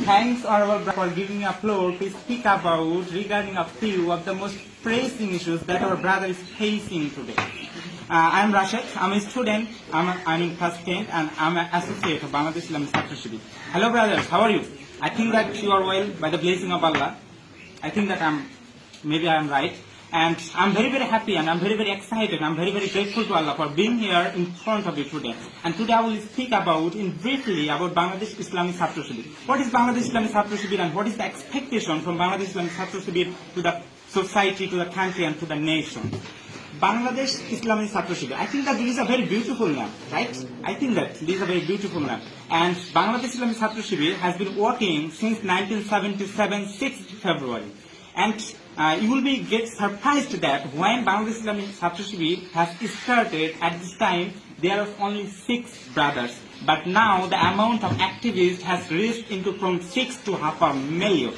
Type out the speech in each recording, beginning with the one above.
Thanks, Honorable Brother, for giving me a floor to speak about regarding a few of the most pressing issues that our brother is facing today. I'm Rashid. I'm a student. I'm in class 10th, and I'm an associate of Bangladesh Islamic Chhatrashibir. Hello, brothers. How are you? I think that you are well by the blessing of Allah. I think that maybe I'm right. And I'm very, very happy and I'm very, very excited. I'm very, very grateful to Allah for being here in front of you today. And today I will speak briefly about Bangladesh Islamic Chhatrashibir. What is Bangladesh Islamic Chhatrashibir and what is the expectation from Bangladesh Islamic Chhatrashibir to the society, to the country and to the nation? Bangladesh Islamic Chhatrashibir. I think that this is a very beautiful name, right? I think that this is a very beautiful name. And Bangladesh Islamic Chhatrashibir has been working since 1977, 6th February. And you will get surprised that when Bangladesh Islamic Chhatrashibir has started, at this time there are only 6 brothers. But now the amount of activists has reached into from 6 to 500,000.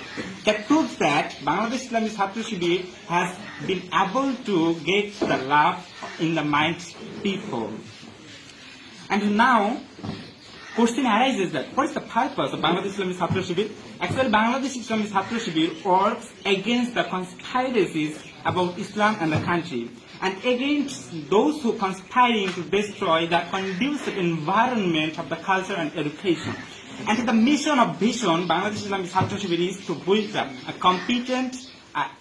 That proves that Bangladesh Islamic Chhatrashibir has been able to get the love in the minds people. And now question arises that what is the purpose of Bangladesh Islamic Chhatrashibir? Actually, Bangladesh Islamic Chhatrashibir works against the conspiracies about Islam and the country, and against those who conspiring to destroy the conducive environment of the culture and education. And the mission of vision, Bangladesh Islamic Chhatrashibir is to build up a competent,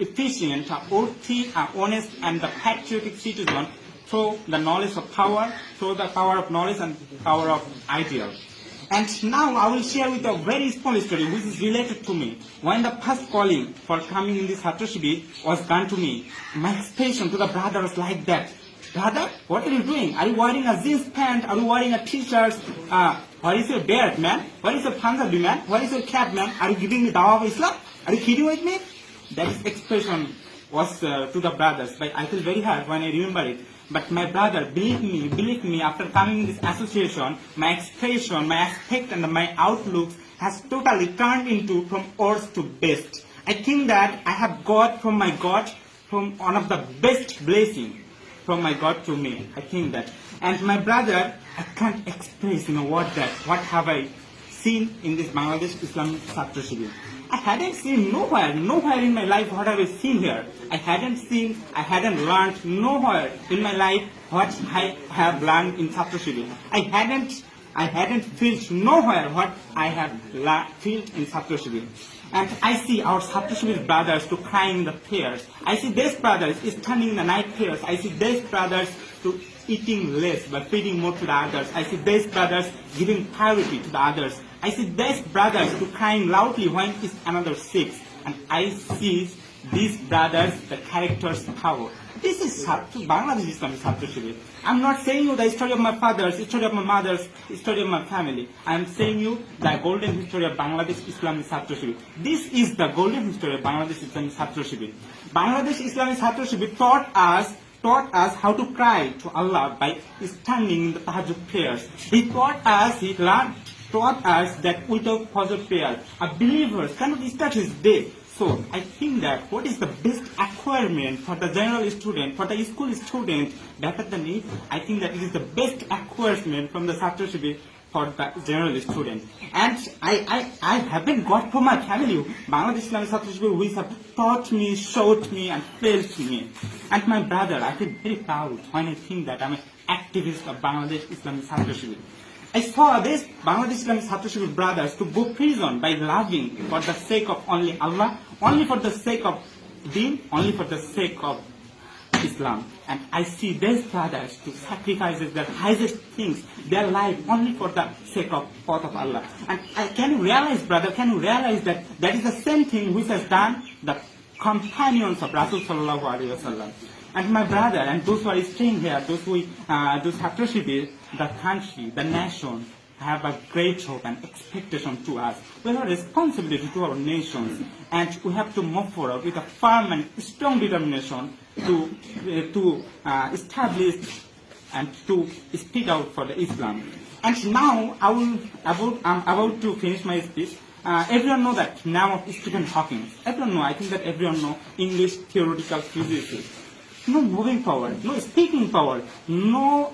efficient, worthy, honest, and the patriotic citizen through the knowledge of power, through the power of knowledge and power of ideal. And now I will share with a very small story which is related to me. When the first calling for coming in this Chhatrashibir was done to me, my expression to the brother was like that. Brother, what are you doing? Are you wearing a jeans pant? Are you wearing a t-shirt? What is your beard, man? What is your Punjabi, man? What is your cap, man? Are you giving me dawah of Islam? Are you kidding with me? That expression was to the brothers, but I feel very hard when I remember it. But my brother, believe me, after coming in this association, my expression, my aspect and my outlook has totally turned into from worst to best. I think that I have got from my God, from one of the best blessing from my God to me. I think that. And my brother, I can't express in a word that what have I seen in this Bangladesh Islamic Chhatrashibir. I hadn't seen nowhere in my life what have I seen here. I hadn't learned nowhere in my life what I have learned in Chhatrashibir. I hadn't felt nowhere what I have felt in Chhatrashibir. And I see our Chhatrashibir brothers to crying the prayers. I see these brothers standing in the night prayers. I see these brothers to eating less but feeding more to the others. I see these brothers giving priority to the others. I see these brothers to crying loudly when is another sick. And I see these brothers, the character's power. This is Bangladesh Islamic Chhatrashibir. I'm not saying you the story of my fathers, the story of my mothers, the story of my family. I'm saying you the golden history of Bangladesh Islamic Chhatrashibir. This is the golden history of Bangladesh Islamic Chhatrashibir. Bangladesh Islamic Chhatrashibir taught us how to cry to Allah by standing in the Tahajjud prayers. He taught us that without Fajr prayer, a believer cannot start his day. So I think that what is the best acquirement for the general student, for the school student, better than it, I think that it is the best acquirement from the Chhatrashibir for the general student. And I haven't got from my family Bangladesh Islamic Chhatrashibir who have taught me, showed me and felt me. And my brother, I feel very proud when I think that I'm an activist of Bangladesh Islamic Chhatrashibir. I saw these Bangladesh Islamic Chhatrashibir brothers to go prison by loving for the sake of only Allah, only for the sake of Deen, only for the sake of Islam. And I see these brothers to sacrifice their highest things, their life only for the sake of path of Allah. And can you realize, brother, that that is the same thing which has done the companions of Rasul Sallallahu Alaihi Wasallam. And my brother, and those who are staying here, those Chhatrashibir, the country, the nation, have a great hope and expectation to us. We have a responsibility to our nations, and we have to move forward with a firm and strong determination to establish and to speak out for the Islam. And now I'm about to finish my speech. Everyone know that name of Stephen Hawking. Everyone know. I think that everyone know English theoretical physicist. No moving power, no speaking power, no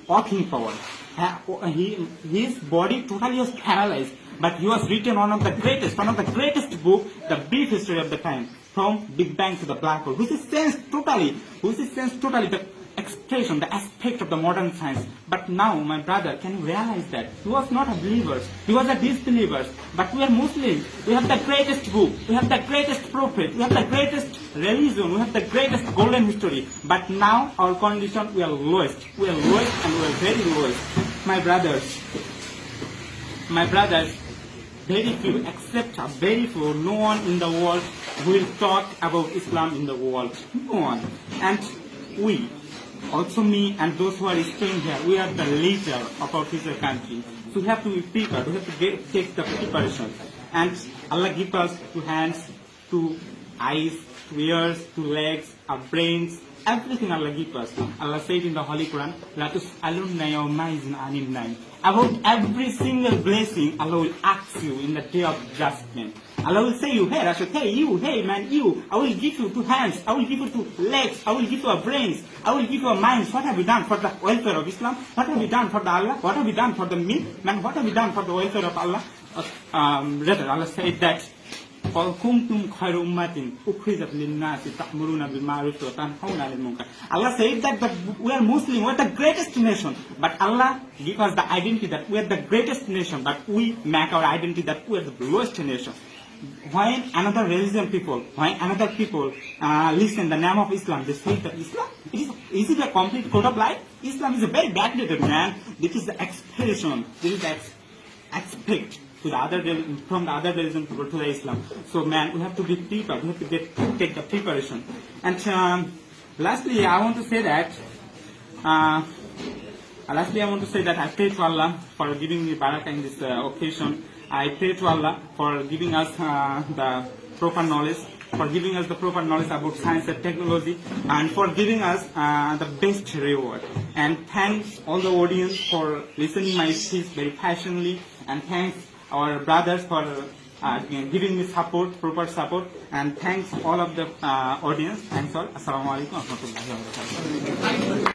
walking power. His body totally was paralyzed. but he was written one of the greatest book, the brief history of the time, from Big Bang to the black hole, which is changed totally the expression, the aspect of the modern science. But now, my brother, can you realize that he was not a believer, he was a disbeliever. But we are Muslims. We have the greatest book, we have the greatest prophet, we have the greatest religion, we have the greatest golden history. But now, our condition, we are lowest, and we are very lowest. My brothers, very few, except a very few, no one in the world will talk about Islam in the world. No one. And we, also me and those who are staying here, we are the leader of our future country. So we have to be prepared, we have to take the preparation. And Allah gives us two hands, two eyes, two ears, two legs, our brains, everything Allah gives us. Allah said in the Holy Quran, La tus'alunna yawma izin anil na'im. About every single blessing, Allah will ask you in the day of judgment. Allah will say you, hey Rashid, hey you, hey man, you, I will give you two hands, I will give you two legs, I will give you a brains, I will give you a mind. What have you done for the welfare of Islam? What have you done for the Allah? What have you done for the me? Man, what have you done for the welfare of Allah? Rather, Allah said that كنتم خير أمة أخرجت للناس تأمرون بالمعروف وتنهون عن المنكر. Allah said that we are Muslim, we are the greatest nation. But Allah give us the identity that we are the greatest nation, but we make our identity that we are the lowest nation. When another religion people, listen the name of Islam, they say that Islam, is it a complete code of life? Islam is a very backdated, man. This is the expression, this is the aspect to the other from the other religion people to the Islam. So man, we have to be prepared, we have to take the preparation. And lastly, I want to say that I pray to Allah for giving me barakah in this occasion. I pray to Allah for giving us the proper knowledge, about science and technology, and for giving us the best reward. And thanks all the audience for listening my speech very passionately, and thanks our brothers for giving me proper support, and thanks all of the audience. Thanks all. Assalamu alaikum wa rahmatullahi wa barakatuh.